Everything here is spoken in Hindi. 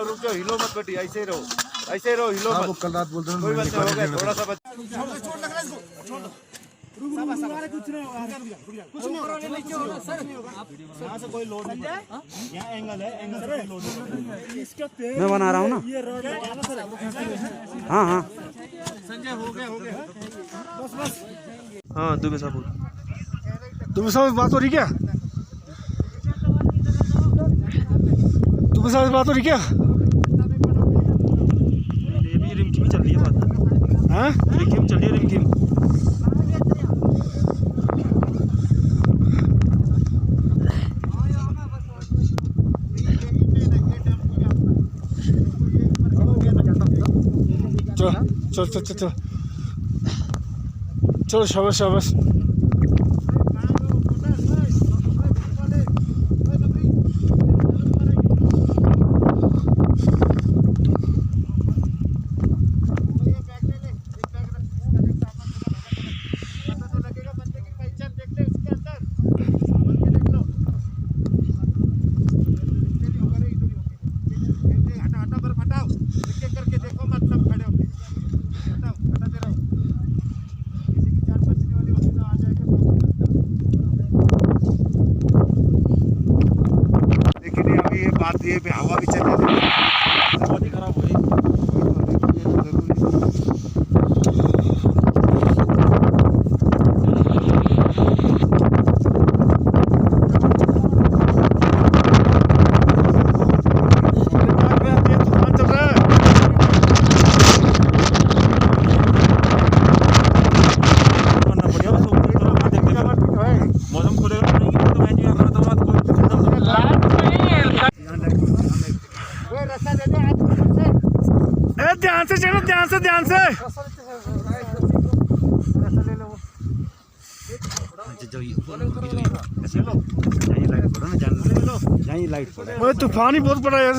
रुक जाओ हिलो मत बेटी, ऐसे ही रहो हिलो मत। कल रात बोलते हैं कोई बात नहीं, हो गया थोड़ा सा कोई लोड नहीं, यहाँ एंगल है, एंगल से लोड नहीं। मैं बना रहा हूँ ना। हाँ हाँ संजय हो गया बस। हाँ दुबे साहब बात हो रही क्या? दुबे साहब बात हो रही क्या? रिमझिम चल रही है बात। हाँ रिमझिम चल रही है, रिमझिम। चलो शाबाश शाबाश। ये पे हवा भी चल रही है, बहुत ही खराब हो गई। ध्यान से लाइट तूफान ही बहुत बड़ा है।